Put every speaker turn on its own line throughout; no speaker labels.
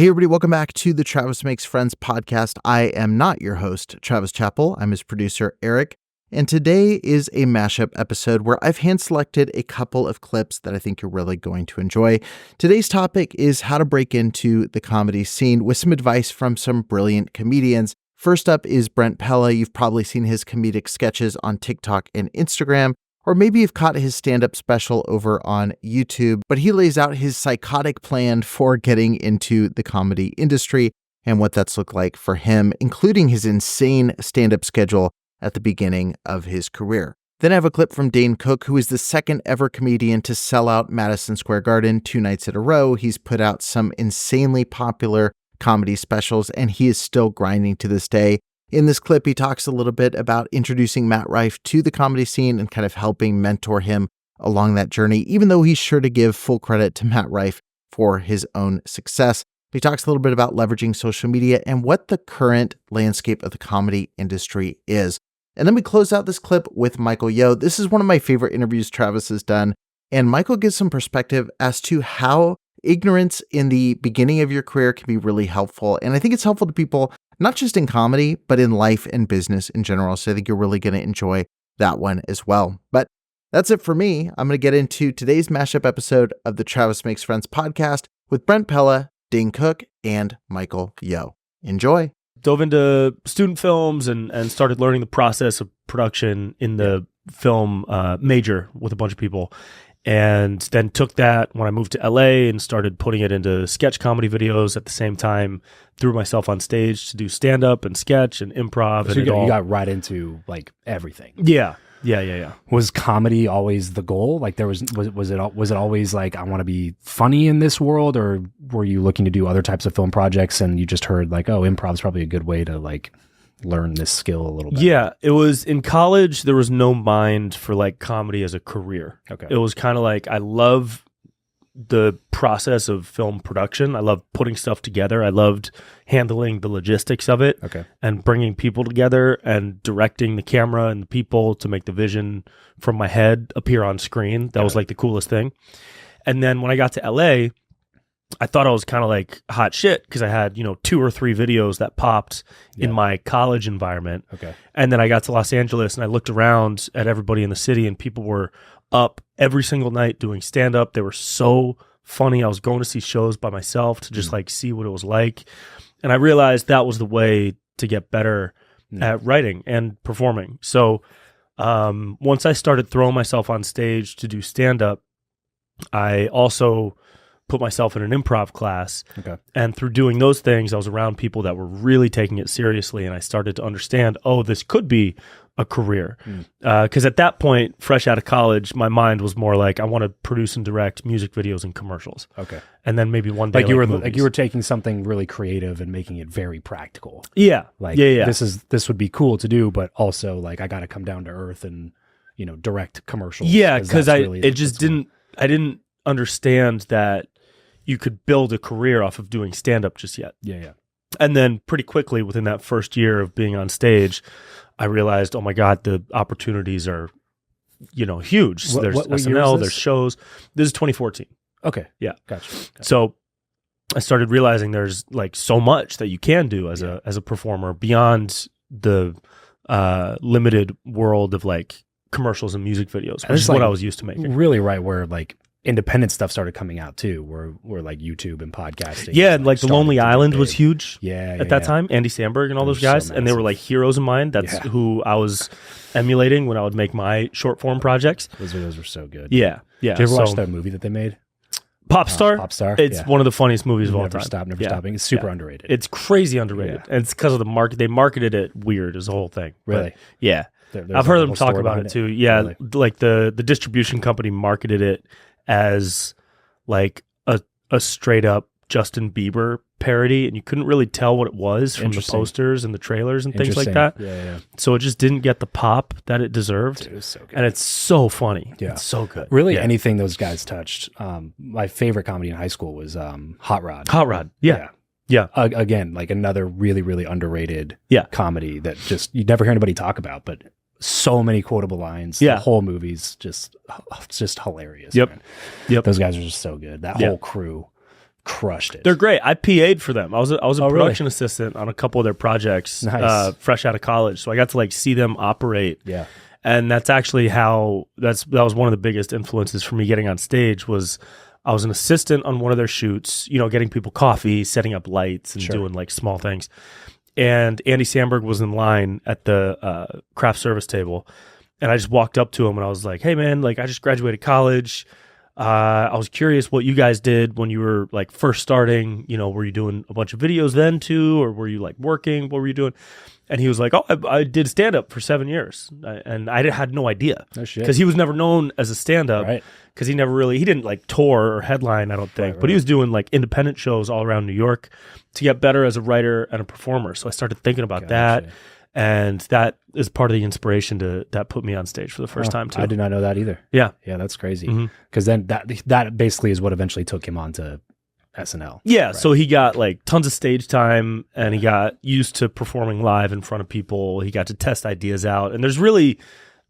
Hey everybody, welcome back to the Travis Makes Friends podcast. I am not your host, Travis Chappell. I'm his producer, Eric. And today is a mashup episode where I've hand-selected a couple of clips that I think you're really going to enjoy. Today's topic is how to break into the comedy scene with some advice from some brilliant comedians. First up is Brent Pella. You've probably seen his comedic sketches on TikTok and Instagram, or maybe you've caught his stand-up special over on YouTube, but he lays out his psychotic plan for getting into the comedy industry and what that's looked like for him, including his insane stand-up schedule at the beginning of his career. Then I have a clip from Dane, who is the second ever comedian to sell out Madison Square Garden 2 nights in a row. He's put out some insanely popular comedy specials, and he is still grinding to this day. In this clip, he talks a little bit about introducing Matt Rife to the comedy scene and kind of helping mentor him along that journey, even though he's sure to give full credit to Matt Rife for his own success. He talks a little bit about leveraging social media and what the current landscape of the comedy industry is. And then we close out this clip with Michael Yo. This is one of my favorite interviews Travis has done, and Michael gives some perspective as to how ignorance in the beginning of your career can be really helpful. And I think it's helpful to people not just in comedy, but in life and business in general. So I think you're really going to enjoy that one as well. But that's it for me. I'm going to get into today's mashup episode of the Travis Makes Friends podcast with Brent Pella, Dane Cook, and Michael Yo. Enjoy.
Dove into student films and started learning the process of production in the film major with a bunch of people. And then took that when I moved to LA and started putting it into sketch comedy videos at the same time, threw myself on stage to do stand-up and sketch and improv.
So
and
you got right into like everything.
Yeah.
Was comedy always the goal? Like was it always like, I want to be funny in this world, or were you looking to do other types of film projects and you just heard like, oh, improv is probably a good way to like learn this skill a little bit?
Yeah, it was in college. There was no mind for like comedy as a career.
Okay.
It was kind of like, I love the process of film production. I love putting stuff together. I loved handling the logistics of it.
Okay.
And bringing people together and directing the camera and the people to make the vision from my head appear on screen. That was like the coolest thing. And then when I got to LA, I thought I was kind of like hot shit because I had, 2 or 3 videos that popped in my college environment.
Okay.
And then I got to Los Angeles and I looked around at everybody in the city and people were up every single night doing stand-up. They were so funny. I was going to see shows by myself to just like see what it was like. And I realized that was the way to get better at writing and performing. So once I started throwing myself on stage to do stand-up, I also put myself in an improv class.
Okay.
And through doing those things, I was around people that were really taking it seriously. And I started to understand, oh, this could be a career. Because at that point, fresh out of college, my mind was more like, I want to produce and direct music videos and commercials.
Okay.
And then maybe one day,
like you were taking something really creative and making it very practical.
Yeah.
Like,
yeah.
This would be cool to do, but also like I got to come down to earth and, direct commercials.
Yeah. Because I didn't understand that you could build a career off of doing stand-up just yet.
Yeah.
And then pretty quickly within that first year of being on stage, I realized, oh my God, the opportunities are, huge. So there's SNL, there's shows. This is 2014.
Okay.
Yeah.
Gotcha.
So I started realizing there's like so much that you can do as a performer beyond the limited world of like commercials and music videos, which is what I was used to making.
Really right where like independent stuff started coming out too, where like YouTube and podcasting.
Yeah, like The Lonely Island was huge.
At
that time, Andy Samberg and all those guys, so and they were like heroes of mine. That's who I was emulating when I would make my short form projects.
Those were so good.
Yeah.
Did you ever watch that movie that they made?
Popstar?
Popstar.
It's one of the funniest movies of all time.
Never stopping. It's super underrated.
It's crazy underrated, and it's because of the market. They marketed it weird as a whole thing.
Really?
But, yeah. I've heard them talk about it too. Yeah, really? Like the distribution company marketed it as like a straight up Justin Bieber parody, and you couldn't really tell what it was from the posters and the trailers and things like that.
Yeah.
So it just didn't get the pop that it deserved.
Dude, it was so good.
And it's so funny.
Yeah.
It's so good.
Really, anything those guys touched. My favorite comedy in high school was Hot Rod.
Hot Rod. Yeah.
Again, like another really, really underrated comedy that just you never hear anybody talk about, but so many quotable lines.
Yeah.
The whole movie's just hilarious.
Yep.
Man. Those guys are just so good. That whole crew crushed it.
They're great. I PA'd for them. I was a
really?
production assistant on a couple of their projects,
Nice.
fresh out of college. So I got to like see them operate.
Yeah.
And that's actually how that was one of the biggest influences for me getting on stage was I was an assistant on one of their shoots, you know, getting people coffee, setting up lights and doing like small things. And Andy Samberg was in line at the craft service table. And I just walked up to him and I was like, hey man, like I just graduated college. I was curious what you guys did when you were like first starting, you know, were you doing a bunch of videos then too? Or were you like working? What were you doing? And he was like, oh, I did stand up for 7 years. And I had no idea.
No shit.
Because he was never known as a stand up.
Right.
Because he didn't like tour or headline, I don't think.
Right.
But he was doing like independent shows all around New York to get better as a writer and a performer. So I started thinking about that. And that is part of the inspiration that put me on stage for the first time too.
I did not know that either.
Yeah.
Yeah, that's crazy. Because then that basically is what eventually took him on to SNL.
Yeah,
Right.
so he got like tons of stage time and he got used to performing live in front of people. He got to test ideas out. And there's really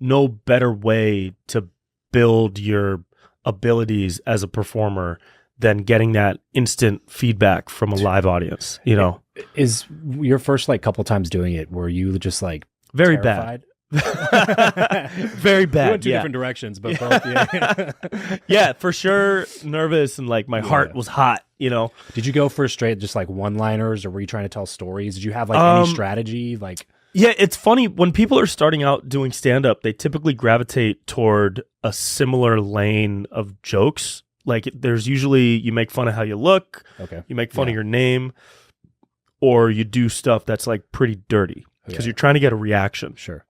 no better way to build your abilities as a performer than getting that instant feedback from a live audience, you know?
Is your first like couple times doing it, were you just like
Very
terrified?
bad. Very bad.
We went two
yeah.
different directions, but both. Yeah.
Yeah, for sure. Nervous and like my heart was hot, you know?
Did you go for straight just like one-liners, or were you trying to tell stories? Did you have like any strategy? Like,
yeah, it's funny when people are starting out doing stand-up, they typically gravitate toward a similar lane of jokes. Like there's usually you make fun of how you look,
okay,
you make fun of your name, or you do stuff that's like pretty dirty because you're trying to get a reaction.
Sure.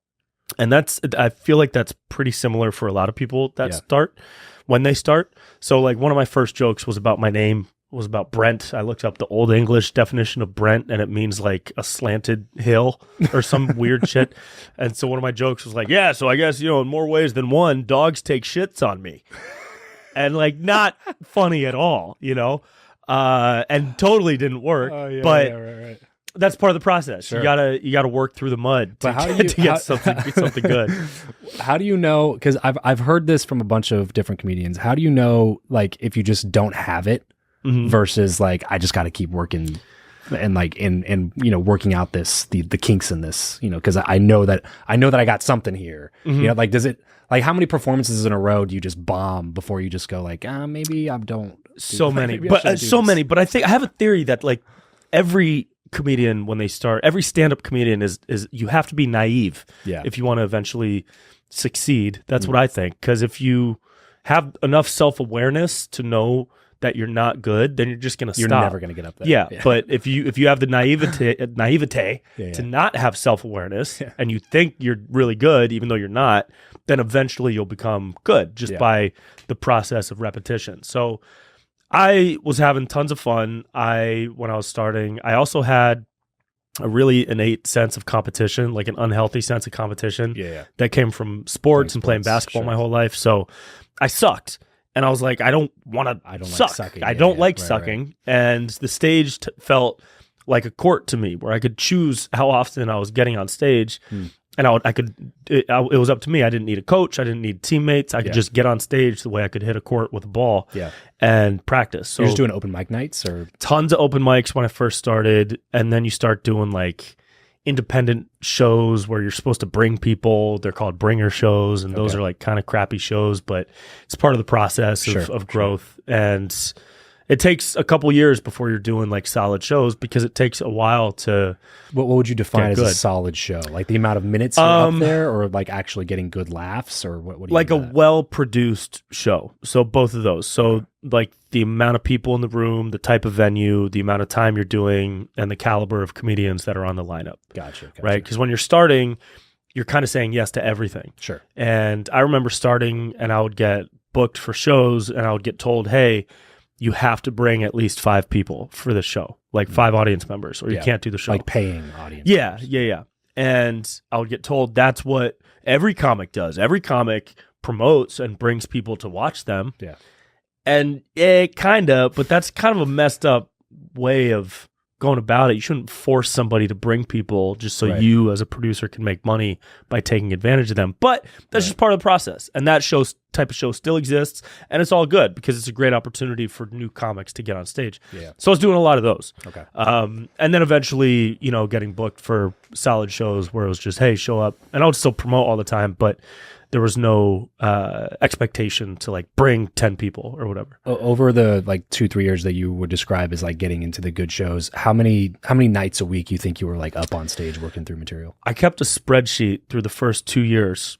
And I feel like that's pretty similar for a lot of people that start when they start. So like one of my first jokes was about my name, was about Brent. I looked up the Old English definition of Brent and it means like a slanted hill or some weird shit. And so one of my jokes was like, yeah, so I guess, you know, in more ways than one, dogs take shits on me. And like not funny at all, you know? And totally didn't work. But
right.
that's part of the process.
Sure.
You gotta work through the mud to get something good.
How do you know? Because I've heard this from a bunch of different comedians. How do you know, like, if you just don't have it versus like I just got to keep working and like in you know working out the kinks in this, you know? Because I know that I got something here. You know, like does it like how many performances in a row do you just bomb before you just go like maybe I don't?
So many, but But I think I have a theory that like every comedian when they start, every stand-up comedian is you have to be naive if you want to eventually succeed. That's what I think, because if you have enough self-awareness to know that you're not good, then you're just gonna stop.
You're never gonna get up there.
Yeah. But if you have the naivete to not have self-awareness and you think you're really good even though you're not, then eventually you'll become good just by the process of repetition. So I was having tons of fun. When I was starting, I also had a really innate sense of competition, like an unhealthy sense of competition that came from sports and playing basketball my whole life. So I sucked. And I was like, I don't want to suck.
Like sucking.
I don't like sucking. Right. And the stage felt like a court to me where I could choose how often I was getting on stage. And it was up to me. I didn't need a coach. I didn't need teammates. I could just get on stage the way I could hit a court with a ball and practice. So
you're just doing open mic nights or?
Tons of open mics when I first started. And then you start doing like independent shows where you're supposed to bring people. They're called bringer shows. And those are like kind of crappy shows, but it's part of the process of growth. And it takes a couple years before you're doing like solid shows because it takes a while to.
What would you define as a solid show? Like the amount of minutes you're up there, or like actually getting good laughs, or what? Do you
like a well-produced show. So both of those. So like the amount of people in the room, the type of venue, the amount of time you're doing, and the caliber of comedians that are on the lineup. Gotcha. Right? Because when you're starting, you're kind of saying yes to everything.
Sure.
And I remember starting, and I would get booked for shows, and I would get told, "Hey, you have to bring at least 5 people for the show, like 5 audience members, or you can't do the show."
Like paying audience
members. Yeah. And I would get told that's what every comic does. Every comic promotes and brings people to watch them.
Yeah.
And but that's kind of a messed up way of going about it. You shouldn't force somebody to bring people just so
Right.
you as a producer can make money by taking advantage of them. But that's just part of the process. And that type of show still exists, and it's all good because it's a great opportunity for new comics to get on stage.
Yeah.
So I was doing a lot of those.
Okay.
And then eventually, getting booked for solid shows where it was just, hey, show up. And I would still promote all the time, but there was no expectation to like bring 10 people or whatever.
Over the like 2-3 years that you would describe as like getting into the good shows, how many nights a week you think you were like up on stage working through material?
I kept a spreadsheet through the first 2 years,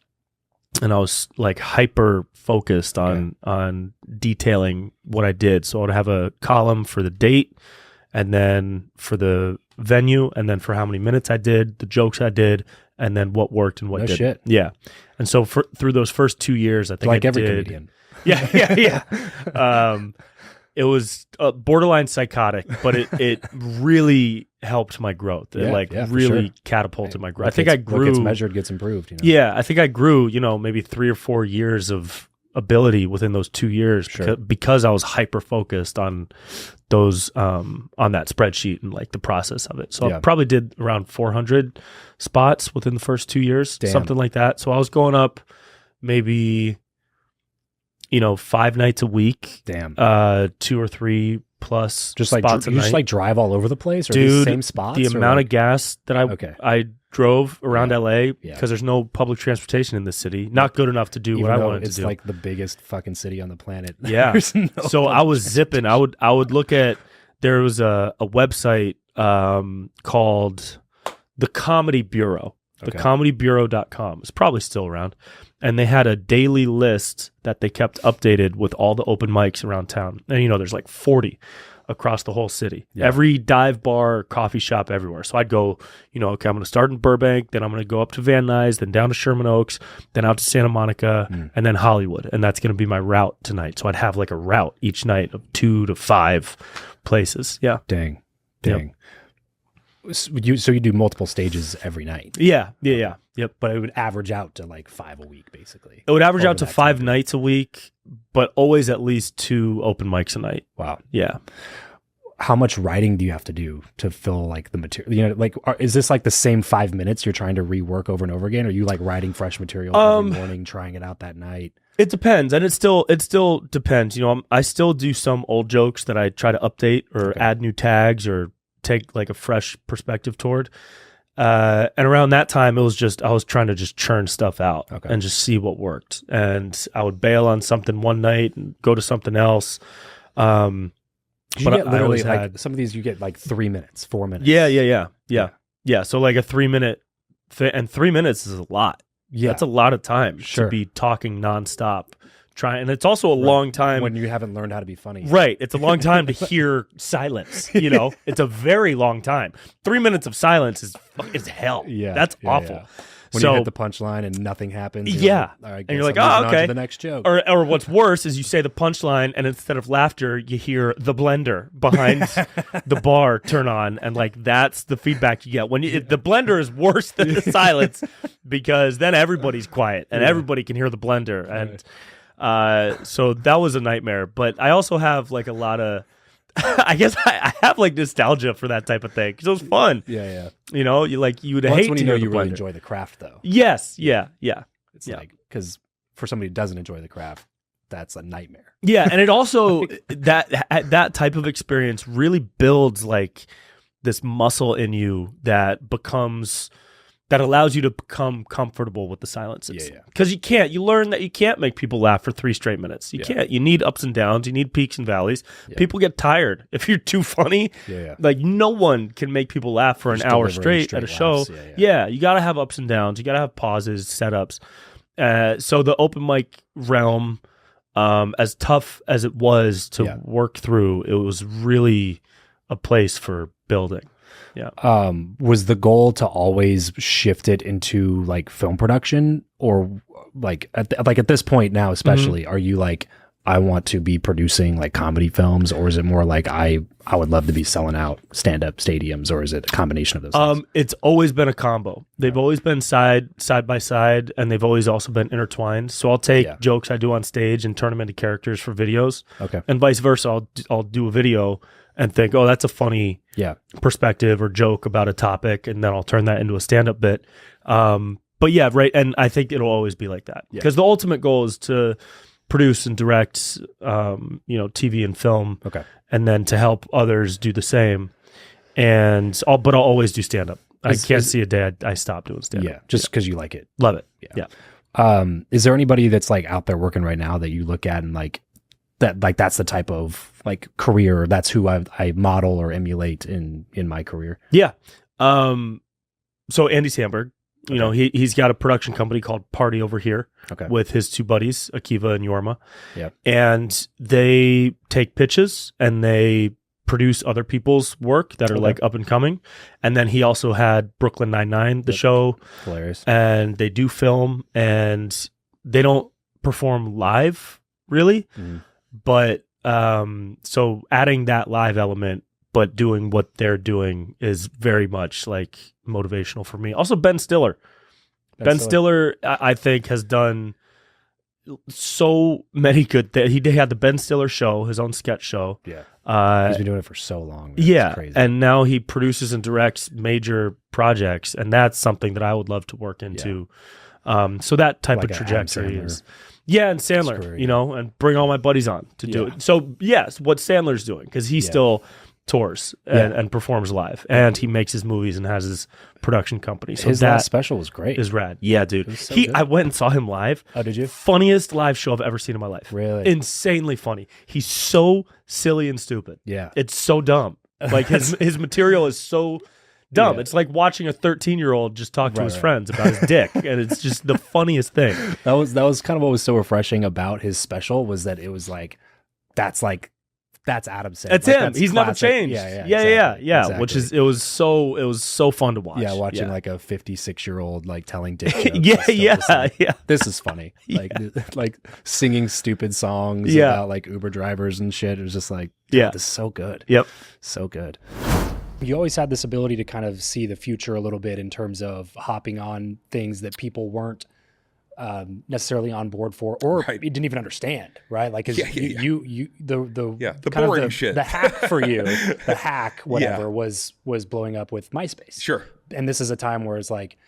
and I was like hyper focused on detailing what I did. So I would have a column for the date, and then for the venue, and then for how many minutes I did, the jokes I did, and then what worked and what didn't.
Shit.
Yeah. And so through those first 2 years, I think
Like
I
every
did,
comedian.
Yeah. It was borderline psychotic, but it really helped my growth. It
for
really
sure.
catapulted my growth.
What
I think I grew.
What gets measured gets improved.
Yeah, I think I grew, maybe 3 or 4 years of ability within those 2 years
Sure.
because I was hyper focused on those on that spreadsheet and like the process of it. So I probably did around 400 spots within the first 2 years, something like that. So I was going up maybe 5 nights a week.
Damn.
2 or 3 plus
Just like
spots a
you
night.
just like drive all over the place, or
Dude,
these same spots?
the
or
amount
like,
of gas that I drove around LA because there's no public transportation in this city. Not good enough to do
even
what I
though
wanted to
it's
do.
like the biggest fucking city on the planet.
Yeah.
There's no
So I
public
was zipping. I would look at, there was a website called the Comedy Bureau.
Okay.
thecomedybureau.com. It's probably still around. And they had a daily list that they kept updated with all the open mics around town. And there's like 40 across the whole city.
Yeah.
Every dive bar, coffee shop, everywhere. So I'd go, okay, I'm going to start in Burbank, then I'm going to go up to Van Nuys, then down to Sherman Oaks, then out to Santa Monica, and then Hollywood. And that's going to be my route tonight. So I'd have like a route each night of 2 to 5 places. Yeah.
Dang.
Yep.
So you do multiple stages every night.
Yeah. Yep.
But it would average out to like 5 a week, basically.
It would average
Over
out to
that
5
time.
nights a week, but always at least 2 open mics a night.
Wow.
Yeah.
How much writing do you have to do to fill like the material? Is this like the same 5 minutes you're trying to rework over and over again? Or are you like writing fresh material every morning, trying it out that night?
It depends, and it still depends. I still do some old jokes that I try to update or add new tags or take like a fresh perspective toward. And around that time, it was just I was trying to just churn stuff out and just see what worked. And I would bail on something one night and go to something else.
You
But
get
I
literally
always
like
had
some of these you get like 3 minutes, 4 minutes.
Yeah. So like a 3 minute, and 3 minutes is a lot.
Yeah.
That's a lot of time
Sure.
to be talking nonstop. And it's also a long time
when you haven't learned how to be funny.
Right. It's a long time to hear silence. It's a very long time. 3 minutes of silence is hell.
Yeah.
That's
yeah,
awful.
yeah. When you hit the punchline and nothing happens.
Yeah.
All right,
And you're like,
I'm
oh,
moving on
okay.
to the next joke.
Or what's worse is you say the punchline and instead of laughter, you hear the blender behind the bar turn on. And like, that's the feedback you get. When the blender is worse than the silence because then everybody's quiet and everybody can hear the blender. And so that was a nightmare. But I also have like a lot of, I guess I have like nostalgia for that type of thing because it was fun.
Yeah.
You would
Well,
hate
that's when
to
you know
hear
you
the
really
blender.
enjoy the craft, though.
Yes. Yeah.
It's like, because for somebody who doesn't enjoy the craft, that's a nightmare.
Yeah, and it also that type of experience really builds like this muscle in you that allows you to become comfortable with the silences.
Yeah.
Because you learn that you can't make people laugh for 3 straight minutes. You can't. You need ups and downs. You need peaks and valleys.
Yeah.
People get tired if you're too funny.
Yeah.
Like no one can make people laugh for
Just
an hour
delivering
straight at a
straight
show.
laughs.
Yeah, you got to have ups and downs. You got to have pauses, setups. So the open mic realm, as tough as it was to work through, it was really a place for building. Yeah.
Was the goal to always shift it into like film production, or like at this point now, especially, are you like, I want to be producing like comedy films, or is it more like I would love to be selling out stand-up stadiums, or is it a combination of those things?
It's always been a combo. They've always been side by side, and they've always also been intertwined. So I'll take jokes I do on stage and turn them into characters for videos.
Okay.
And vice versa. I'll do a video and think, oh, that's a funny
Yeah.
perspective or joke about a topic, and then I'll turn that into a stand-up bit. But yeah, right. And I think it'll always be like that because the ultimate goal is to produce and direct, TV and film, and then to help others do the same. But I'll always do stand-up. I can't see a day I stop doing stand-up.
Yeah, just because you like it.
Love it. Yeah.
Is there anybody that's like out there working right now that you look at and like that, like that's the type of like career, that's who I model or emulate in my career?
Yeah. So Andy Samberg, he's got a production company called Party Over Here with his two buddies, Akiva and Yorma.
Yeah.
And they take pitches and they produce other people's work that are like up and coming. And then he also had Brooklyn Nine-Nine, the show.
Hilarious.
And they do film, and they don't perform live really. But so adding that live element, but doing what they're doing is very much like motivational for me. Also, Ben Stiller. Ben Stiller, I think, has done so many good things. He had the Ben Stiller show, his own sketch show.
Yeah. He's been doing it for so long. Man.
Yeah.
It's crazy.
And now he produces and directs major projects, and that's something that I would love to work into. So that type of trajectory is... Yeah, and Sandler, career, and bring all my buddies on to do it. So, yes, what Sandler's doing, because he still tours and performs live, and he makes his movies and has his production company. So
his last special was great.
Is rad. Yeah, dude.
So
I went and saw him live.
Oh, did you?
Funniest live show I've ever seen in my life.
Really?
Insanely funny. He's so silly and stupid.
Yeah.
It's so dumb. Like his material is so dumb. It's like watching a 13-year-old just talk to his friends about his dick, and it's just the funniest thing.
That was kind of what was so refreshing about his special, was that it was like that's Adam Sandler.
It's him. He's never changed.
Yeah.
Exactly. Which is it was so fun to watch.
Yeah, watching like a 56-year-old like telling dick jokes.
yeah.
This is funny. Like singing stupid songs about like Uber drivers and shit. It was just like, this is so good.
Yep.
So good. You always had this ability to kind of see the future a little bit in terms of hopping on things that people weren't necessarily on board for, or you didn't even understand, right? Like, the
boring shit,
the hack for you, the hack, whatever was blowing up with MySpace.
Sure.
And this is a time where it's like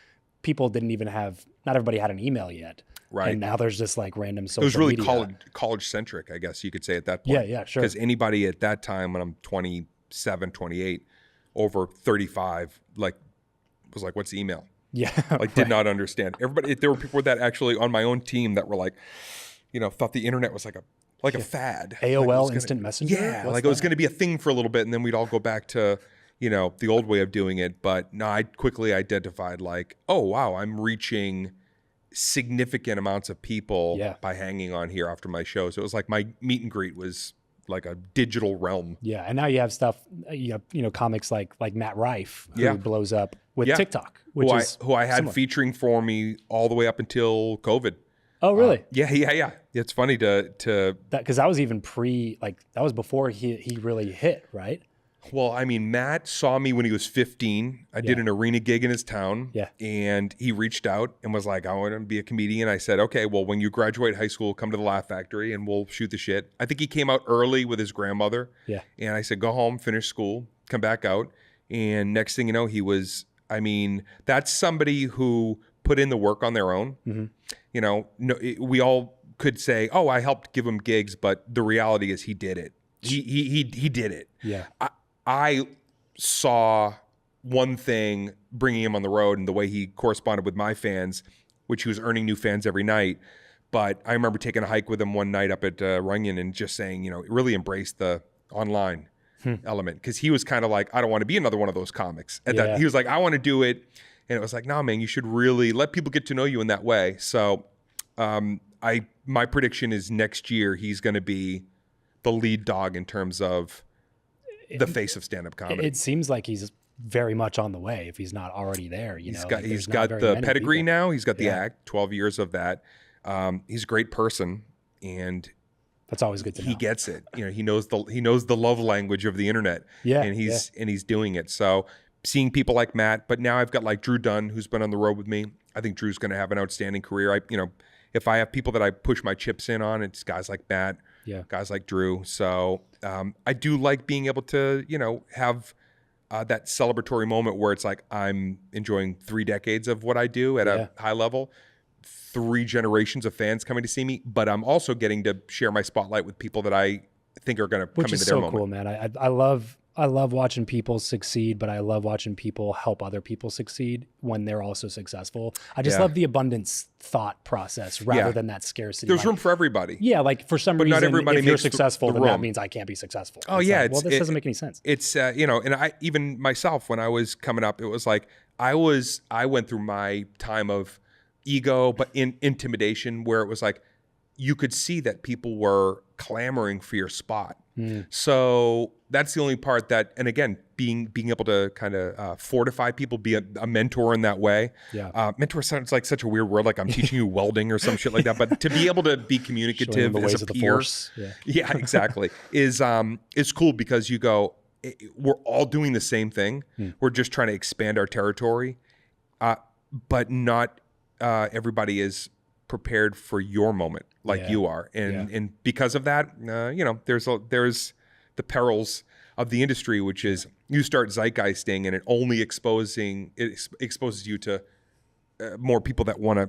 people didn't even not everybody had an email yet.
Right.
And now there's just like random social media.
It was really college centric, I guess you could say at that point.
Yeah, sure.
Because anybody at that time, when I'm 27, 28, over 35, like was like, what's email?
Yeah.
Like did not understand. Everybody, there were people that actually on my own team that were like, thought the internet was like a fad.
AOL Instant Messenger?
Yeah. It was going to be a thing for a little bit, and then we'd all go back to, the old way of doing it. But no, I quickly identified like, oh wow, I'm reaching significant amounts of people by hanging on here after my show. So it was like my meet and greet was like a digital realm.
Yeah, and now you have stuff, comics like Matt Rife, who blows up with TikTok,
who I had
similar.
featuring for me all the way up until COVID.
Oh, really?
Yeah. It's funny to
that, because that was even that was before he really hit, right?
Well, I mean, Matt saw me when he was 15. I did an arena gig in his town.
Yeah.
And he reached out and was like, I want to be a comedian. I said, okay, well, when you graduate high school, come to the Laugh Factory and we'll shoot the shit. I think he came out early with his grandmother.
Yeah.
And I said, go home, finish school, come back out. And next thing you know, he was, that's somebody who put in the work on their own. Mm-hmm. We all could say, oh, I helped give him gigs, but the reality is he did it. He did it.
Yeah.
I saw one thing bringing him on the road and the way he corresponded with my fans, which he was earning new fans every night. But I remember taking a hike with him one night up at Runyon and just saying, really embrace the online element. Because he was kind of like, I don't want to be another one of those comics. He was like, I want to do it. And it was like, no, man, you should really let people get to know you in that way. So my prediction is next year he's going to be the lead dog in terms of the face of stand-up comedy.
It seems like he's very much on the way if he's not already there. He's
got the pedigree now. He's got the act, 12 years of that. He's a great person, and
that's always good to know.
He gets it. He knows the love language of the internet.
Yeah,
and he's doing it. So seeing people like Matt, but now I've got like Drew Dunn, who's been on the road with me. I think Drew's going to have an outstanding career. If I have people that I push my chips in on, it's guys like Matt guys like Drew. So I do like being able to, have that celebratory moment where it's like I'm enjoying 3 decades of what I do at a high level, 3 generations of fans coming to see me, but I'm also getting to share my spotlight with people that I think are going to come into their moment.
Which is so cool, man. I love watching people succeed, but I love watching people help other people succeed when they're also successful. I just love the abundance thought process rather than that scarcity.
There's room for everybody.
Yeah, like for some reason,
not everybody
if you're
makes
successful,
the
then
room.
that means I can't be successful.
Oh,
It's
yeah.
like, well, this doesn't make any sense.
It's, and I, even myself, when I was coming up, it was like, I went through my time of ego, but in intimidation, where it was like, you could see that people were clamoring for your spot. So that's the only part that, and again, being able to kind of fortify people, be a mentor in that way.
Yeah.
Mentor sounds like such a weird word, like I'm teaching you welding or some shit like that. But to be able to be communicative as a peer, yeah, exactly, is cool, because you go, we're all doing the same thing. We're just trying to expand our territory, but not everybody is prepared for your moment like you are, and because of that, there's the perils of the industry, which is you start zeitgeisting and it only exposes you to more people that want to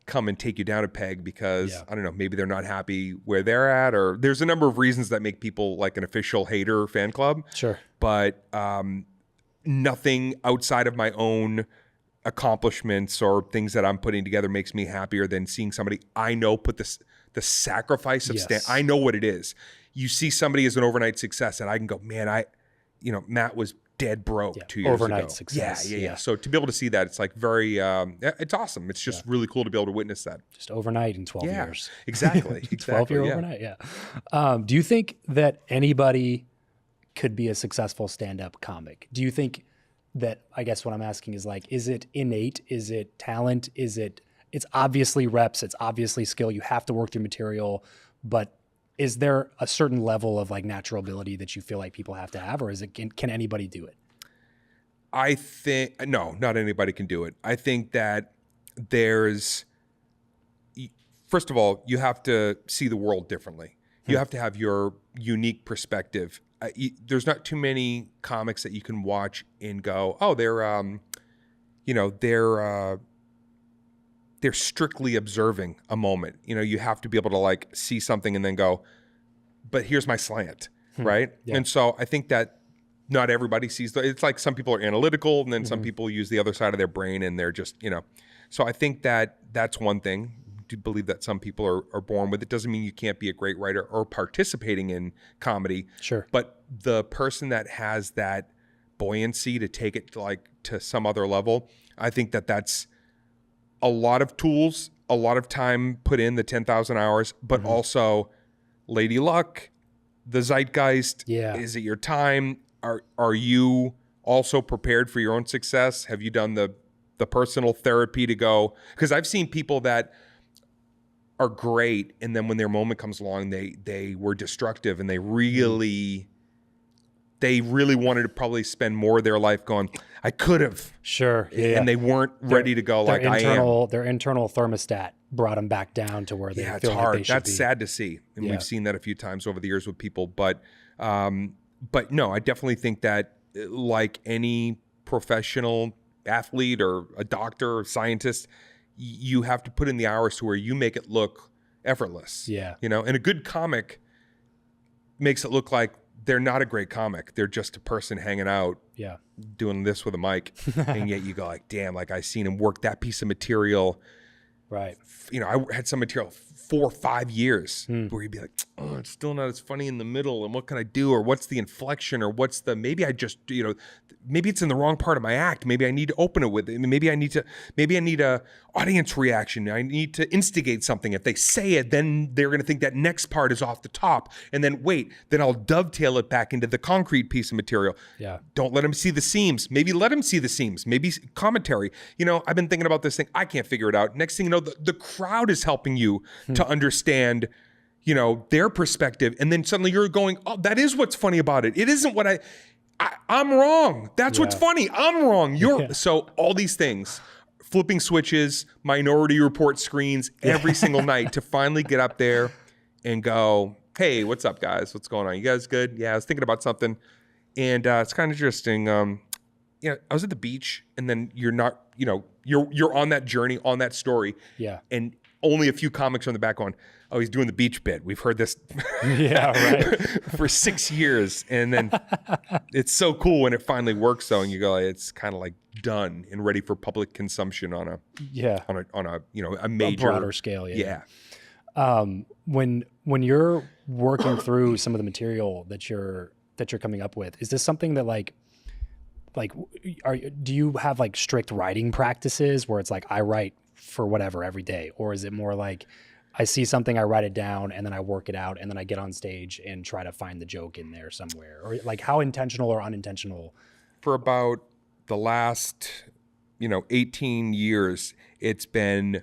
come and take you down a peg because I don't know, maybe they're not happy where they're at, or there's a number of reasons that make people like an official hater fan club.
Sure.
But nothing outside of my own accomplishments or things that I'm putting together makes me happier than seeing somebody I know put the sacrifice of I know what it is. You see somebody as an overnight success and I can go, man, Matt was dead broke 2 years
overnight
ago.
success.
Yeah. So to be able to see that, it's like very, it's awesome. It's just really cool to be able to witness that.
Just overnight in 12 years.
Exactly.
12-year overnight. Yeah. Do you think that anybody could be a successful stand-up comic? Do you think that, I guess what I'm asking is like, is it innate? Is it talent? It's obviously reps, it's obviously skill. You have to work through material, but is there a certain level of like natural ability that you feel like people have to have, or can anybody do it?
I think, no, not anybody can do it. I think that first of all, you have to see the world differently. You have to have your unique perspective. There's not too many comics that you can watch and go, oh, they're strictly observing a moment. You have to be able to like see something and then go, but here's my slant, right? Yeah. And so I think that not everybody sees it's like some people are analytical and then some people use the other side of their brain and they're just, so I think that that's one thing. Do believe that some people are born with it. Doesn't mean you can't be a great writer or participating in comedy.
Sure.
But the person that has that buoyancy to take it to some other level, I think that's a lot of tools, a lot of time put in, the 10,000 hours, but also lady luck, the zeitgeist.
Yeah.
Is it your time? Are you also prepared for your own success? Have you done the personal therapy to go? Because I've seen people that are great, and then when their moment comes along, they were destructive, and they really wanted to probably spend more of their life going, I could have.
Sure. Yeah.
And they weren't ready to go like I am.
Their internal thermostat brought them back down to where they feel
it's
like
hard.
they should
That's
be.
sad to see. And we've seen that a few times over the years with people. But no, I definitely think that like any professional athlete or a doctor or scientist, you have to put in the hours to where you make it look effortless.
Yeah.
And a good comic makes it look like they're not a great comic. They're just a person hanging out doing this with a mic. And yet you go like, damn, like I seen him work that piece of material.
Right.
I had some material 4 or 5 years where you'd be like, oh, it's still not as funny in the middle. And what can I do? Or what's the inflection? Or maybe I just, maybe it's in the wrong part of my act. Maybe I need to open it with it. Maybe I need a audience reaction. I need to instigate something. If they say it, then they're going to think that next part is off the top. And then then I'll dovetail it back into the concrete piece of material.
Yeah.
Don't let them see the seams. Maybe let them see the seams. Maybe commentary. I've been thinking about this thing. I can't figure it out. Next thing you know, the crowd is helping you to understand, their perspective. And then suddenly you're going, oh, that is what's funny about it. It isn't what I'm wrong. That's what's funny. I'm wrong. So all these things, flipping switches, Minority Report screens every single night to finally get up there and go, hey, what's up, guys? What's going on? You guys good? Yeah, I was thinking about something. And it's kind of interesting. I was at the beach, and then you're not, you're on that journey, on that story.
Yeah.
And only a few comics are in the back going, oh, he's doing the beach bit. We've heard this
Yeah, right.
for 6 years. And then it's so cool when it finally works, though, and you go, it's kind of like done and ready for public consumption on a a major,
broader scale.
Yeah.
When you're working through some of the material that you're coming up with, is this something that do you have like strict writing practices where it's like I write for whatever every day, or is it more like I see something, I write it down, and then I work it out, and then I get on stage and try to find the joke in there somewhere? Or like how intentional or unintentional?
For about the last 18 years, it's been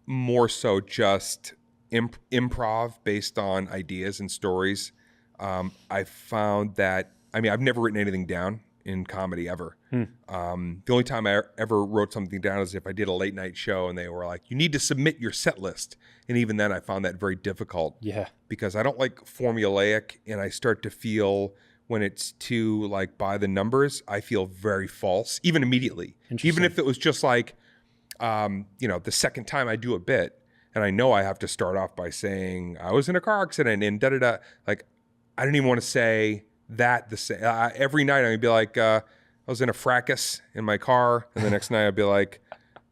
more so just improv based on ideas and stories. I found that, I've never written anything down in comedy ever. The only time I ever wrote something down is if I did a late night show and they were like, you need to submit your set list. And even then I found that very difficult.
Yeah.
Because I don't like formulaic, and I start to feel when it's too like by the numbers, I feel very false, even immediately. Even if it was just like, the second time I do a bit and I know I have to start off by saying I was in a car accident and da-da-da. Like, I don't even want to say that every night I'd be like, I was in a fracas in my car, and the next night I'd be like,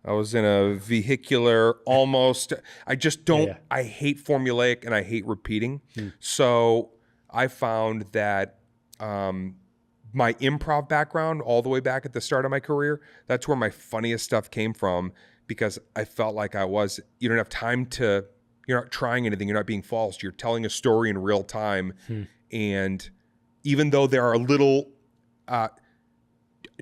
I was in a vehicular almost. I just don't. Yeah. I hate formulaic and I hate repeating. So I found that my improv background, all the way back at the start of my career, that's where my funniest stuff came from, because I felt like you don't have time to. You're not trying anything. You're not being false. You're telling a story in real time, and even though there are little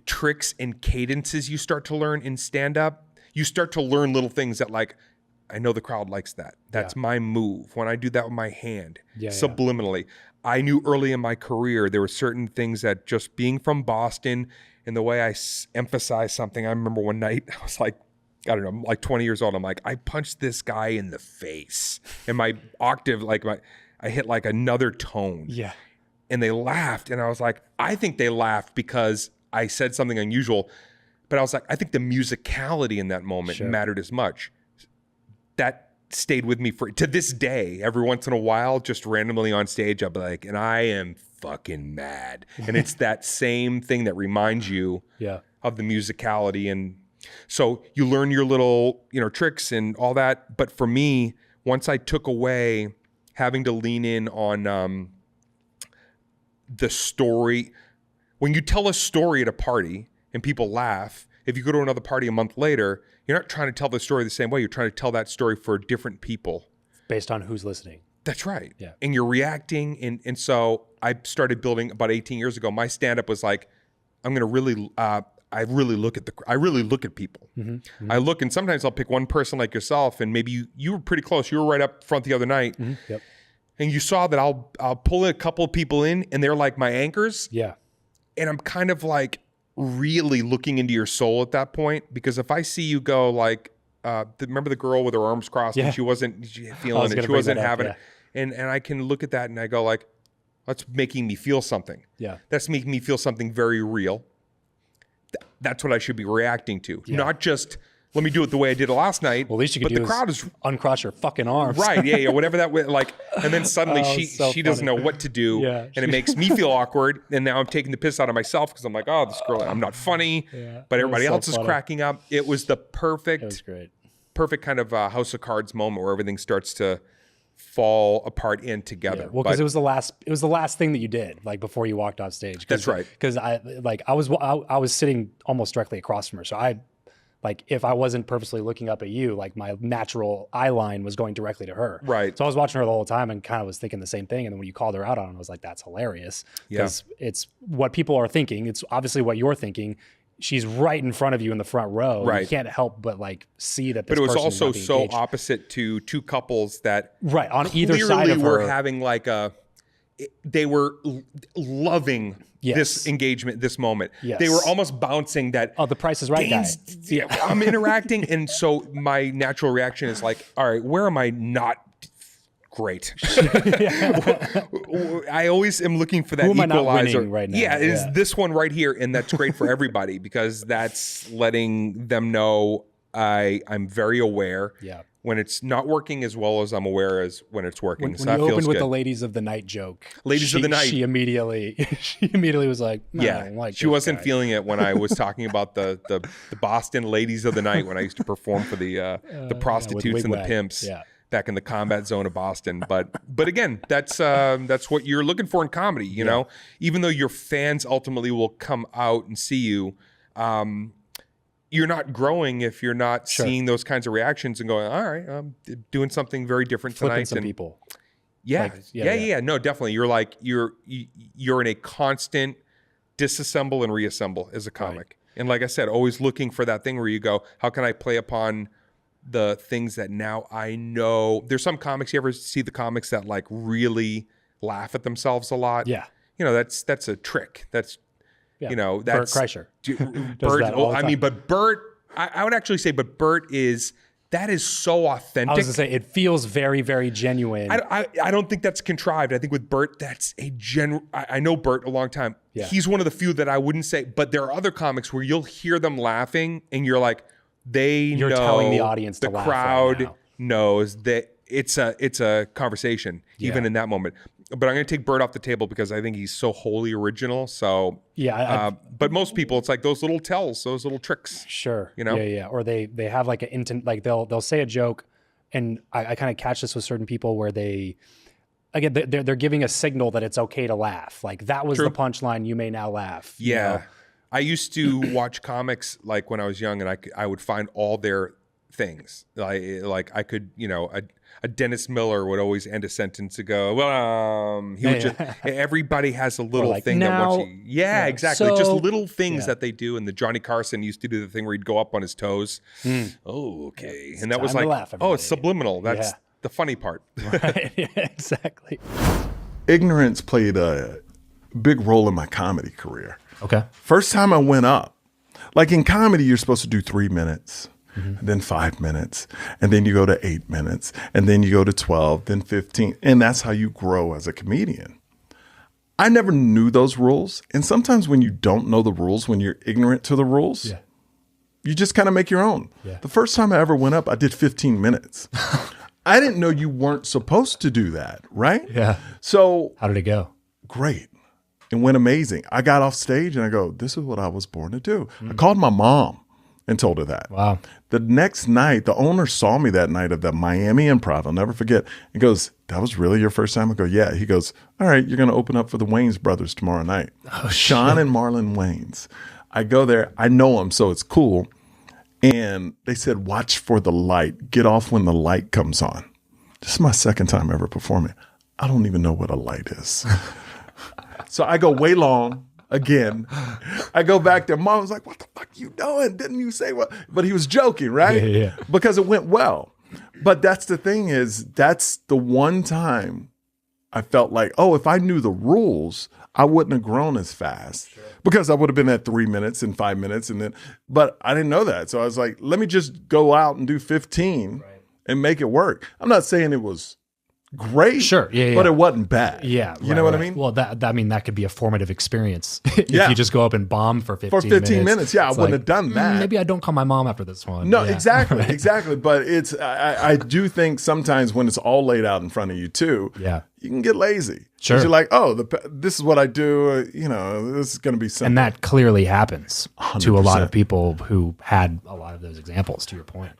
tricks and cadences you start to learn in stand-up, you start to learn little things that, like, I know the crowd likes that. That's my move. When I do that with my hand, subliminally. I knew early in my career there were certain things that, just being from Boston and the way I emphasize something. I remember one night I was like, I don't know, I'm like 20 years old. I'm like, I punched this guy in the face, and my octave, I hit like another tone.
Yeah.
And they laughed, and I was like, I think they laughed because I said something unusual, but I was like, I think the musicality in that moment mattered as much. That stayed with me to this day. Every once in a while, just randomly on stage, I'll be like, and I am fucking mad. And it's that same thing that reminds you of the musicality. And so you learn your little, tricks and all that. But for me, once I took away having to lean in on the story, when you tell a story at a party and people laugh, if you go to another party a month later, you're not trying to tell the story the same way. You're trying to tell that story for different people.
Based on who's listening.
That's right.
Yeah. And
you're reacting. And so I started building about 18 years ago. My stand-up was like, I'm going to really, I really look at people. I look, and sometimes I'll pick one person like yourself, and maybe you were pretty close. You were right up front the other night.
Yep.
And you saw that I'll pull a couple of people in, and they're like my anchors.
Yeah.
And I'm kind of like really looking into your soul at that point, because if I see you go like, remember the girl with her arms crossed and she wasn't feeling it, she wasn't having it. And I can look at that and I go like, that's making me feel something.
Yeah.
That's making me feel something very real. That's what I should be reacting to. Yeah. Not just, let me do it the way I did it last night.
Well, at least you can do the crowd is uncross your fucking arms.
Right. Yeah. Whatever that way, like, and then suddenly she doesn't know what to do.
Yeah.
And it makes me feel awkward. And now I'm taking the piss out of myself because I'm like, oh, this girl, I'm not funny, but everybody else is cracking up. It was the perfect, kind of House of Cards moment where everything starts to fall apart and together.
Yeah. Well, because it was the last thing that you did, like before you walked off stage.
That's right.
Because I was sitting almost directly across from her, so like if I wasn't purposely looking up at you, like my natural eye line was going directly to her.
Right.
So I was watching her the whole time and kind of was thinking the same thing. And then when you called her out on it, I was like, that's hilarious. Because it's what people are thinking. It's obviously what you're thinking. She's right in front of you in the front row.
Right.
You can't help but like see that this
person is
not being
But it was also so
engaged.
Opposite to two couples that
on either side of her
were having like they were loving this engagement, this moment.
Yes.
They were almost bouncing that.
Oh, the Price is Right guy.
Yeah, I'm interacting. And so my natural reaction is like, all right, where am I not great. I always am looking for that
Who am I not
equalizer
winning right now?
Yeah, it is this one right here, and that's great for everybody because that's letting them know I'm very aware.
Yeah.
When it's not working as well as I'm aware as when it's working.
When
So
you
that feels
opened with
good.
the ladies of the night joke,
Ladies of the night.
she immediately was like, no, I don't like
she
this
wasn't
guy.
feeling it when I was talking about the Boston ladies of the night when I used to perform for the prostitutes and the
Wigwag.
pimps
Yeah.
back in the combat zone of Boston. But again, that's what you're looking for in comedy. You know, even though your fans ultimately will come out and see you. You're not growing if you're not seeing those kinds of reactions and going, all right, I'm doing something very different
Flipping
tonight.
some
And
people.
yeah,
Like,
no, definitely. You're like you're in a constant disassemble and reassemble as a comic.
Right.
And like I said, always looking for that thing where you go, how can I play upon the things that now I know? There's some comics, you ever see the comics that like really laugh at themselves a lot?
Yeah.
You know, that's a trick. That's you know, that's
Bert Kreischer.
Bert.
that all the
I mean, but Bert, I would actually say, but Bert that is so authentic.
I was gonna say it feels very, very genuine.
I don't think that's contrived. I think with Bert, that's a general. I know Bert a long time.
Yeah.
He's one of the few that I wouldn't say, but there are other comics where you'll hear them laughing and you're like, you're
telling the audience
the
to laugh
crowd
right now.
knows that it's a conversation even in that moment. But I'm going to take Bert off the table because I think he's so wholly original. So but most people, it's like those little tells, those little tricks.
Sure.
You know?
Yeah. Or they have like they'll say a joke, and I kind of catch this with certain people where they're giving a signal that it's okay to laugh. Like that was the punchline. You may now laugh.
Yeah.
You know?
I used to watch comics like when I was young, and I would find all their things. Like I could, you know, a Dennis Miller would always end a sentence to go, well, he would just, everybody has a little
like,
thing
now,
that once exactly.
so-
just little things that they do. And the Johnny Carson used to do the thing where he'd go up on his toes. Oh, okay. And that was
time to
like,
laugh,
oh, it's
everybody.
subliminal. That's the funny part.
Right. Yeah, exactly.
Ignorance played a big role in my comedy career.
Okay.
First time I went up, like in comedy, you're supposed to do 3 minutes, and then 5 minutes, and then you go to 8 minutes, and then you go to 12, then 15. And that's how you grow as a comedian. I never knew those rules. And sometimes when you don't know the rules, when you're ignorant to the rules, you just kind of make your own.
Yeah.
The first time I ever went up, I did 15 minutes. I didn't know you weren't supposed to do that, right?
Yeah.
So
How did it go?
great. It went amazing. I got off stage and I go, this is what I was born to do. I called my mom and told her that.
Wow.
The next night, the owner saw me that night of the Miami Improv. I'll never forget. He goes, that was really your first time? I go, yeah. He goes, all right, you're going to open up for the Wayans brothers tomorrow night. Sean and Marlon Wayans. I go there. I know them, so it's cool. And they said, watch for the light. Get off when the light comes on. This is my second time ever performing. I don't even know what a light is. So I go way long again. I go back there. Mom was like, what the fuck you doing? Didn't you say what? But he was joking, right?
Yeah.
Because it went well. But that's the thing is, that's the one time I felt like, oh, if I knew the rules, I wouldn't have grown as fast. Sure. Because I would have been at 3 minutes and 5 minutes. But I didn't know that. So I was like, let me just go out and do 15 and make it work. I'm not saying it was great,
Sure, yeah,
but
yeah.
it wasn't bad.
Yeah.
You know what I mean?
Well, that could be a formative experience. If you just go up and bomb for 15 minutes.
For 15 minutes, yeah, I wouldn't have done that.
Maybe I don't call my mom after this one.
No,
Yeah.
exactly, exactly. But it's I do think sometimes when it's all laid out in front of you too, you can get lazy.
Sure.
'Cause you're like, oh, this is what I do. You know, this is going to be simple.
And that clearly happens to a lot of
100%.
people who had a lot of those examples, to your point.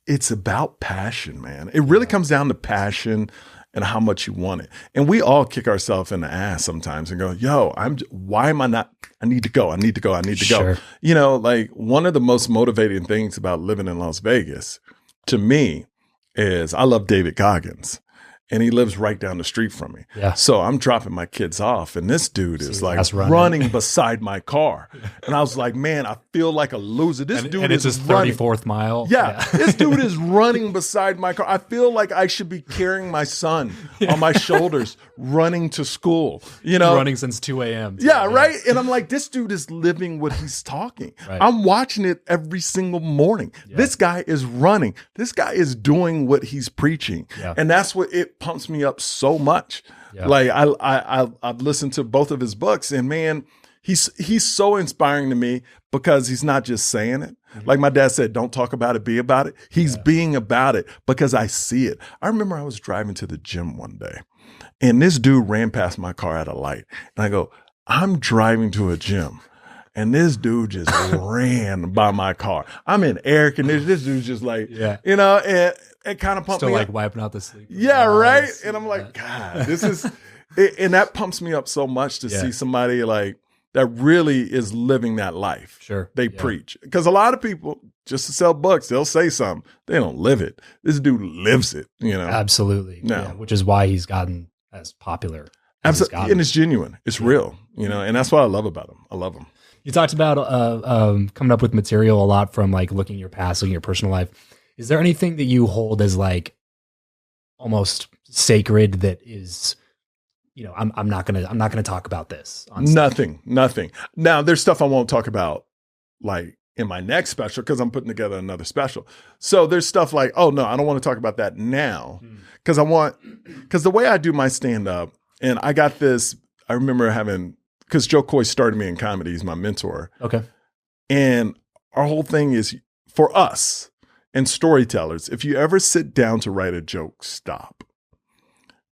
It's about passion, man. It really comes down to passion and how much you want it. And we all kick ourselves in the ass sometimes and go, yo, why am I not? I need to go. I need to go. I need to
Sure.
go. You know, like one of the most motivating things about living in Las Vegas to me is I love David Goggins. And he lives right down the street from me.
Yeah.
So I'm dropping my kids off, and this dude is like
that's
running beside my car. And I was like, man, I feel like a loser. This dude
it's
is
his
running.
34th mile.
Yeah, this dude is running beside my car. I feel like I should be carrying my son on my shoulders, running to school. You know,
Running since 2 a.m.
yeah, right. And I'm like, this dude is living what he's talking.
Right.
I'm watching it every single morning.
Yeah.
This guy is running. This guy is doing what he's preaching, and that's what it pumps me up so much.
Yeah.
Like I've listened to both of his books, and man, he's so inspiring to me because he's not just saying it. Like my dad said, don't talk about it, be about it. He's being about it because I see it. I remember I was driving to the gym one day, and this dude ran past my car at a light, and I go, I'm driving to a gym. And this dude just ran by my car. I'm in air conditioning. This dude's just like, you know, and it kind of pumped
Still
me
like
up.
wiping out the sleep.
Yeah, right. And I'm like, God, this is, and that pumps me up so much to see somebody like that really is living that life.
Sure.
They preach. Because a lot of people, just to sell books, they'll say something. They don't live it. This dude lives it, you know.
Absolutely.
No.
Yeah, which is why he's gotten as popular. As he's gotten.
And it's genuine. It's real, you know, and that's what I love about him. I love him.
You talked about coming up with material a lot from like looking at your past, looking at your personal life. Is there anything that you hold as like almost sacred that is, you know, I'm not gonna talk about this. On stage?
Nothing. Now there's stuff I won't talk about like in my next special because I'm putting together another special. So there's stuff like, oh no, I don't want to talk about that now because because the way I do my stand up, and I got this. I remember because Joe Coy started me in comedy. He's my mentor.
Okay.
And our whole thing is for us and storytellers, if you ever sit down to write a joke, stop.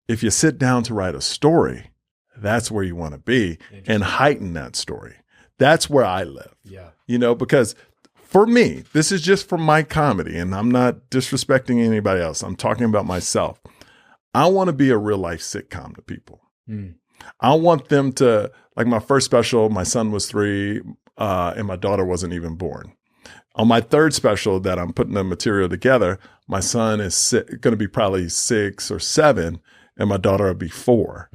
If you sit down to write a story, that's where you want to be and heighten that story. That's where I live.
Yeah.
You know, because for me, this is just for my comedy, and I'm not disrespecting anybody else. I'm talking about myself. I want to be a real life sitcom to people. I want them to, like my first special, my son was 3 and my daughter wasn't even born. On my third special that I'm putting the material together, my son is going to be probably 6 or 7 and my daughter will be 4,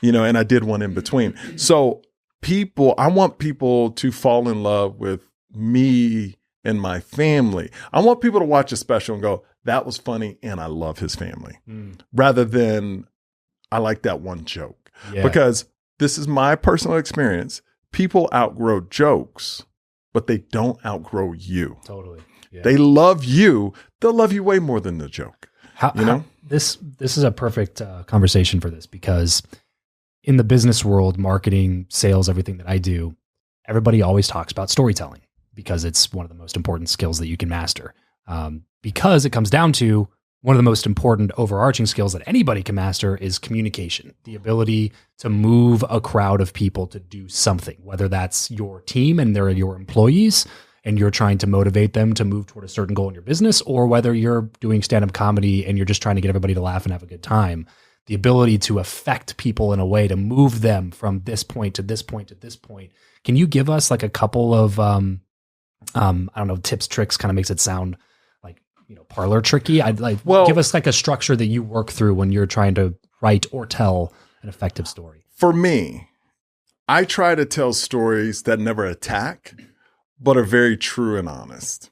you know, and I did one in between. So I want people to fall in love with me and my family. I want people to watch a special and go, that was funny and I love his family, rather than I like that one joke.
Yeah.
Because this is my personal experience. People outgrow jokes, but they don't outgrow you.
Totally. Yeah.
They love you. They'll love you way more than the joke.
This is a perfect conversation for this, because in the business world, marketing, sales, everything that I do, everybody always talks about storytelling because it's one of the most important skills that you can master. Because it comes down to one of the most important overarching skills that anybody can master is communication, the ability to move a crowd of people to do something, whether that's your team and they're your employees and you're trying to motivate them to move toward a certain goal in your business, or whether you're doing stand-up comedy and you're just trying to get everybody to laugh and have a good time. The ability to affect people in a way to move them from this point to this point to this point. Can you give us like a couple of, I don't know, tips, tricks? Kind of makes it sound like, you know, parlor tricky. I'd like, give us like a structure that you work through when you're trying to write or tell an effective story.
For me, I try to tell stories that never attack, but are very true and honest.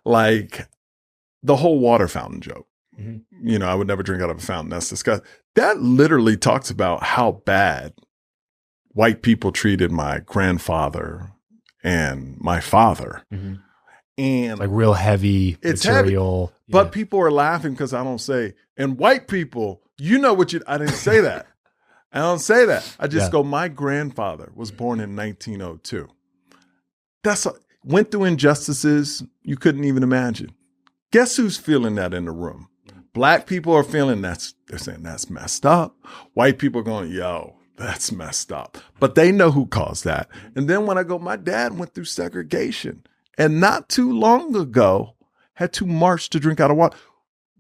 Like the whole water fountain joke. You know, I would never drink out of a fountain. That's disgusting. That literally talks about how bad white people treated my grandfather and my father. And
it's like real heavy material.
Heavy, but people are laughing because I don't say, and white people, you know what I didn't say that. I don't say that. I just go, my grandfather was born in 1902. Went through injustices you couldn't even imagine. Guess who's feeling that in the room? Black people are feeling they're saying that's messed up. White people are going, yo, that's messed up. But they know who caused that. And then when I go, my dad went through segregation and not too long ago had to march to drink out of water.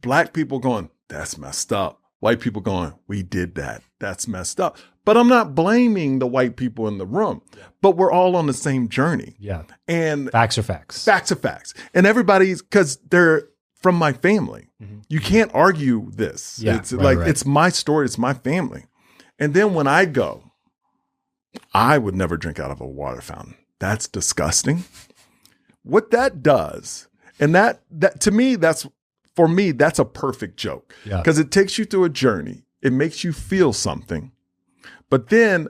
Black people going, that's messed up. White people going, we did that. That's messed up. But I'm not blaming the white people in the room, but we're all on the same journey.
Yeah.
And
facts are facts.
Facts are facts. And everybody's, because they're from my family. You can't argue this.
Yeah,
It's
right.
it's my story. It's my family. And then when I go, I would never drink out of a water fountain. That's disgusting. What that does, and that to me, that's a perfect joke.
Yeah.
Because it takes you through a journey. It makes you feel something. But then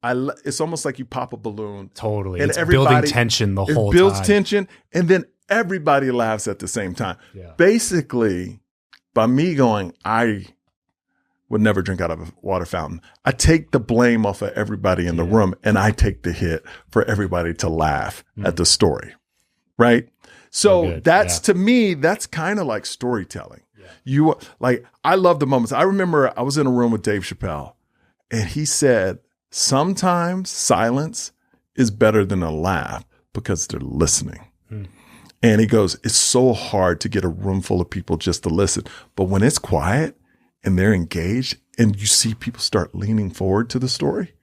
it's almost like you pop a balloon.
Totally.
And
It's building
everybody-
tension the whole
It builds
time.
tension, and then everybody laughs at the same time.
Yeah.
Basically, by me going, I would never drink out of a water fountain. I take the blame off of everybody in the room, and I take the hit for everybody to laugh at the story. Right? So
good.
that's to me, that's kind of like storytelling. You like, I love the moments. I remember I was in a room with Dave Chappelle, and he said, sometimes silence is better than a laugh because they're listening. And he goes, it's so hard to get a room full of people just to listen. But when it's quiet and they're engaged and you see people start leaning forward to the story,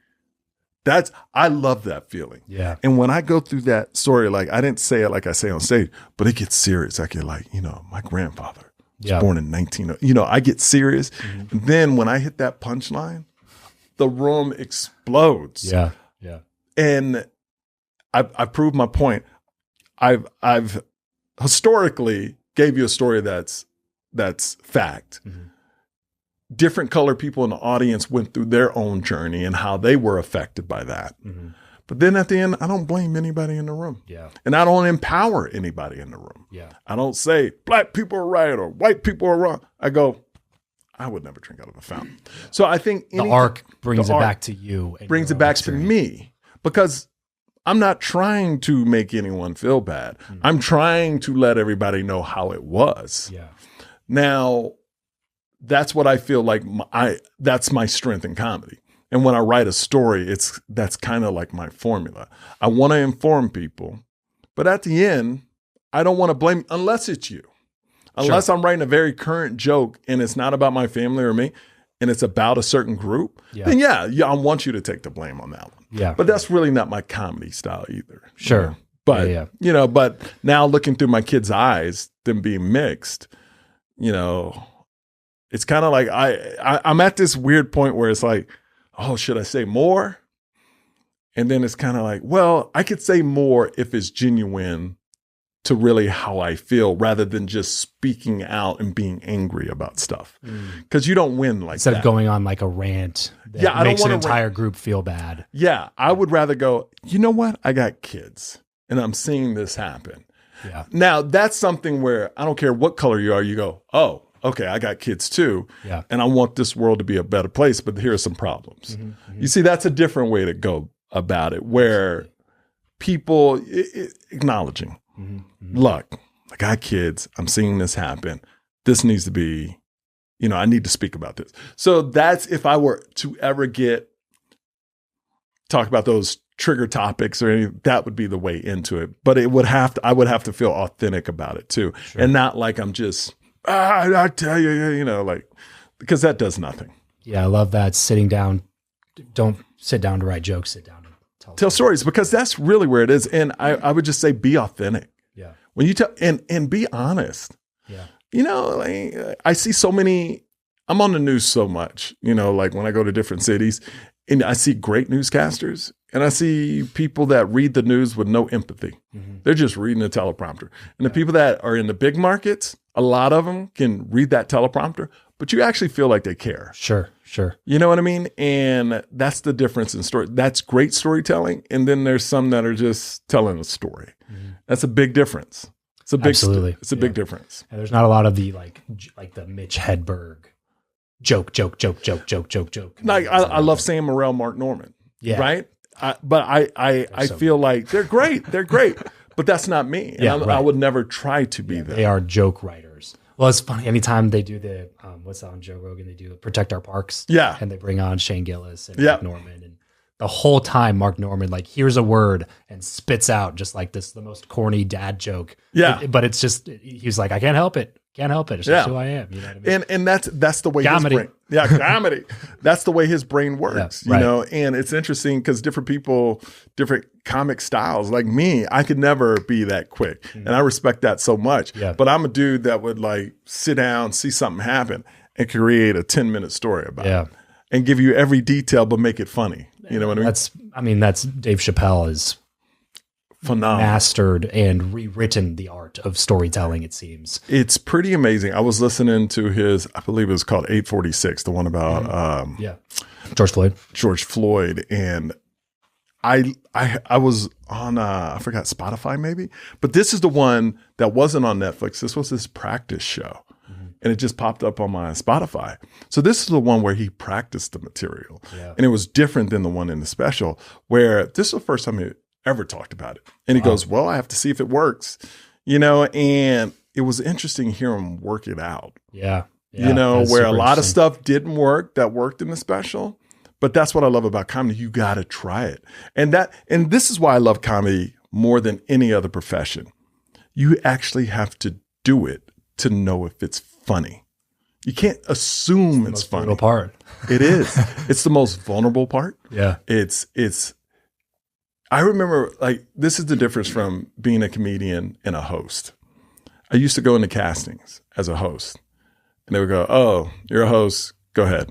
I love that feeling.
Yeah.
And when I go through that story, like I didn't say it like I say on stage, but it gets serious. I get like, my grandfather was born in 19, I get serious. And then when I hit that punchline, the room explodes.
Yeah. Yeah.
And I proved my point. I've historically gave you a story that's fact. Different color people in the audience went through their own journey and how they were affected by that. But then at the end, I don't blame anybody in the room.
Yeah.
And I don't empower anybody in the room.
Yeah.
I don't say black people are right or white people are wrong. I go, I would never drink out of a fountain. So I think
The arc brings it back to you. And
brings
your
it back
own experience.
to me, because I'm not trying to make anyone feel bad. I'm trying to let everybody know how it was.
Yeah.
Now, that's what I feel like that's my strength in comedy. And when I write a story, that's kind of like my formula. I want to inform people, but at the end, I don't want to blame, unless it's you. Unless I'm writing a very current joke and it's not about my family or me, and it's about a certain group, then I want you to take the blame on that one.
Yeah.
But that's really not my comedy style either.
Sure.
But, but now looking through my kids' eyes, them being mixed, it's kind of like I'm at this weird point where it's like, oh, should I say more? And then it's kind of like, well, I could say more if it's genuine to really how I feel, rather than just speaking out and being angry about stuff. Because you don't win like
Instead
that.
of going on like a rant that
I don't
makes an
wanna
entire group feel bad.
Yeah, I would rather go, you know what? I got kids and I'm seeing this happen.
Yeah.
Now, that's something where I don't care what color you are, you go, oh, okay, I got kids too.
Yeah.
And I want this world to be a better place, but here are some problems. You see, that's a different way to go about it, where people acknowledging, look, I got kids, I'm seeing this happen. This needs to be, I need to speak about this. So that's, if I were to ever talk about those trigger topics or anything, that would be the way into it. But I would have to feel authentic about it too. Sure. And not like I'm just, I tell you, like, because that does nothing.
Yeah. I love that. Sitting down, don't sit down to write jokes, sit down and
tell stories, because that's really where it is. And I would just say, be authentic.
Yeah.
When you tell, and be honest.
Yeah.
Like, I see so many, I'm on the news so much, like when I go to different cities and I see great newscasters and I see people that read the news with no empathy. They're just reading a teleprompter. And the people that are in the big markets, a lot of them can read that teleprompter, but you actually feel like they care.
Sure.
You know what I mean? And that's the difference in story. That's great storytelling. And then there's some that are just telling a story. That's a big difference. It's a big,
Absolutely.
It's a big difference.
And there's not a lot of the like the Mitch Hedberg joke.
Like I love Sam Morril, Mark Norman.
Yeah.
Right. But I feel like they're great. They're great. But that's not me. And I would never try to be that.
They are joke writers. Well, it's funny. Anytime they do the, what's that on Joe Rogan? They do Protect Our Parks.
Yeah.
And they bring on Shane Gillis and Mark Norman. And the whole time, Mark Norman, like, hears a word and spits out just like this, the most corny dad joke.
Yeah.
But it's just, he's like, I can't help it. Can't help it. It's just who I am. You know what I mean?
And that's the way
Comedy.
his brain, comedy. That's the way his brain works,
right.
you know. And it's interesting because different people, different comic styles. Like me, I could never be that quick, and I respect that so much.
Yeah.
But I'm a dude that would like sit down, see something happen, and create a 10-minute story about it, and give you every detail, but make it funny. You know what I mean?
That's Dave Chappelle is
phenomenal.
Mastered and rewritten the art of storytelling, it seems.
It's pretty amazing. I was listening to his, I believe it was called 846, the one about George Floyd. And I was on, I forgot, Spotify maybe, but this is the one that wasn't on Netflix. This was his practice show. And it just popped up on my Spotify. So this is the one where he practiced the material. Yeah. And it was different than the one in the special, where this is the first time he ever talked about it. And he goes, well, I have to see if it works, you know, and it was interesting to hear him work it out.
Yeah.
You know, where a lot of stuff didn't work that worked in the special. But that's what I love about comedy. You got to try it. And this is why I love comedy more than any other profession. You actually have to do it to know if it's funny. You can't assume it's funny.
Vulnerable part.
It is. It's the most vulnerable part.
Yeah.
I remember, like, this is the difference from being a comedian and a host. I used to go into castings as a host, and they would go, oh, you're a host. Go ahead.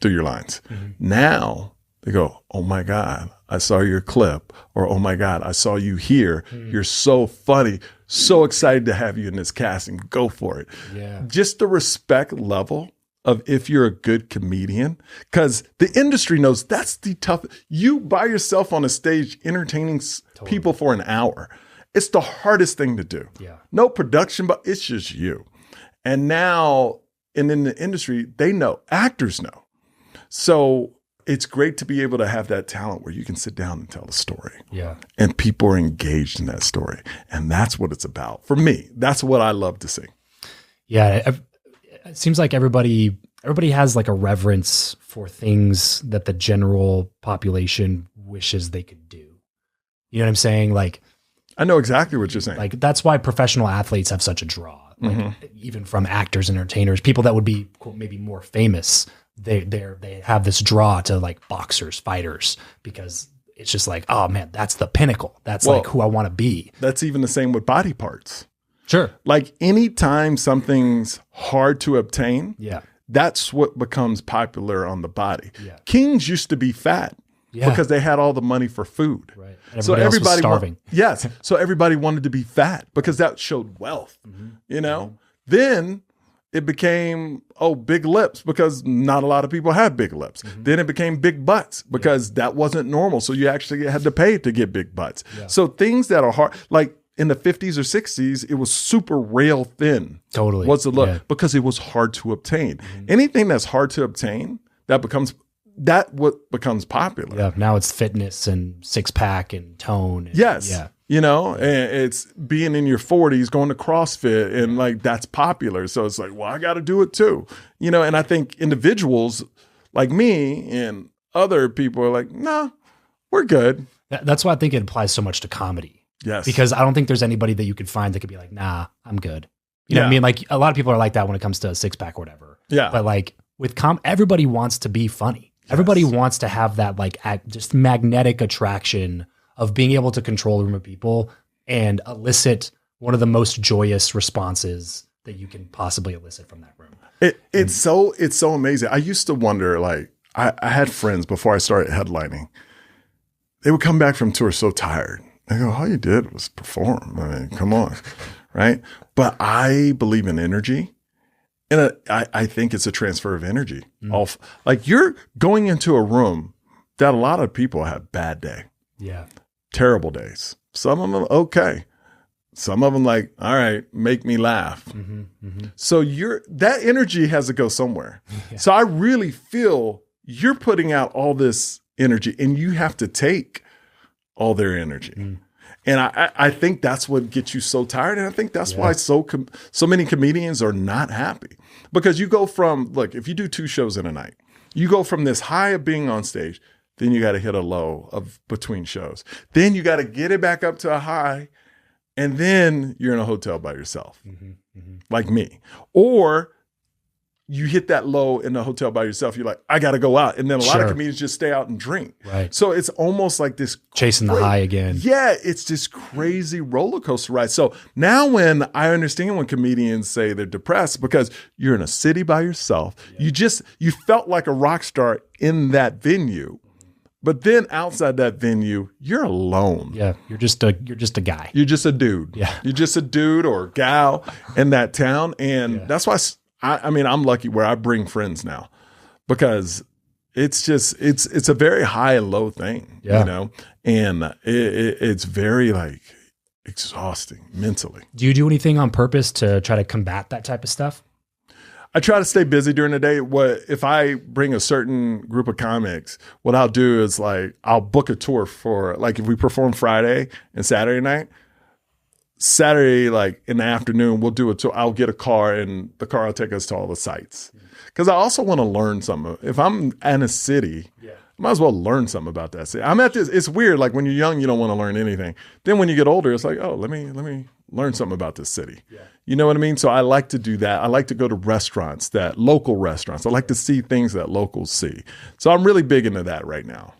Do your lines. Mm-hmm. Now they go, oh my God, I saw your clip, or oh my God, I saw you here. Mm-hmm. You're so funny. So excited to have you in this casting. Go for it.
Yeah. Just
the respect level of if you're a good comedian, because the industry knows that's the tough. You by yourself on a stage entertaining people for an hour. It's the hardest thing to do.
Yeah.
No production, but it's just you. And now, and in the industry, they know, actors know. So it's great to be able to have that talent where you can sit down and tell a story.
Yeah.
And people are engaged in that story. And that's what it's about. For me, that's what I love to see.
Yeah. It seems like everybody has like a reverence for things that the general population wishes they could do. You know what I'm saying? Like,
I know exactly what you're saying.
Like, that's why professional athletes have such a draw. Like, even from actors, entertainers, people that would be quote, maybe more famous, they have this draw to like boxers, fighters, because it's just like, oh man, that's the pinnacle. That's like who I want to be.
That's even the same with body parts.
Sure.
Like anytime something's hard to obtain,
yeah,
that's what becomes popular on the body.
Yeah.
Kings used to be fat because they had all the money for food.
Right. And everybody was starving.
Yes. So everybody wanted to be fat because that showed wealth, you know? Then it became, big lips because not a lot of people have big lips. Then it became big butts because that wasn't normal. So you actually had to pay to get big butts. Yeah. So things that are hard, like in the 50s or 60s, it was super rail thin.
Totally.
Was the look because it was hard to obtain. Anything that's hard to obtain, what becomes popular.
Yeah. Now it's fitness and six pack and tone. And,
yes.
Yeah.
You know, and it's being in your 40s, going to CrossFit, and like that's popular. So it's like, well, I got to do it too. You know, and I think individuals like me and other people are like, nah, we're good.
That's why I think it applies so much to comedy.
Yes.
Because I don't think there's anybody that you could find that could be like, nah, I'm good. You know what I mean? Like a lot of people are like that when it comes to a six pack or whatever.
Yeah.
But like with everybody wants to be funny. Yes. Everybody wants to have that like just magnetic attraction of being able to control a room of people and elicit one of the most joyous responses that you can possibly elicit from that room.
It's so amazing. I used to wonder, like, I had friends before I started headlining. They would come back from tour so tired. They go, all you did was perform. I mean, come on, right? But I believe in energy. And I think it's a transfer of energy. Like you're going into a room that a lot of people have bad day.
Yeah.
Terrible days. Some of them okay. Some of them like, all right, make me laugh. So that energy has to go somewhere. Yeah. So I really feel you're putting out all this energy and you have to take all their energy. And I think that's what gets you so tired. And I think that's why so many comedians are not happy, because you go from, look, if you do 2 shows in a night, you go from this high of being on stage, then you got to hit a low of between shows. Then you got to get it back up to a high, and then you're in a hotel by yourself. like me. Or you hit that low in the hotel by yourself. You're like, I got to go out. And then a lot of comedians just stay out and drink.
Right.
So it's almost like this
chasing the high again.
Yeah, it's this crazy roller coaster ride. So now when I understand when comedians say they're depressed because you're in a city by yourself, you felt like a rock star in that venue. But then outside that venue, you're alone.
Yeah, you're just a guy.
You're just a dude.
Yeah.
You're just a dude or gal in that town. And that's why I mean, I'm lucky where I bring friends now because it's just, it's a very high and low thing, you know, and it's very like exhausting mentally.
Do you do anything on purpose to try to combat that type of stuff?
I try to stay busy during the day. If I bring a certain group of comics, what I'll do is like, I'll book a tour for like, if we perform Friday and Saturday night, Saturday, like in the afternoon, we'll do a tour. I'll get a car and the car will take us to all the sites. Because I also want to learn something. If I'm in a city, I might as well learn something about that city. I'm at this, it's weird. Like when you're young, you don't want to learn anything. Then when you get older, it's like, oh, let me learn something about this city. Yeah. You know what I mean? So I like to do that. I like to go to restaurants, local restaurants. I like to see things that locals see. So I'm really big into that right now.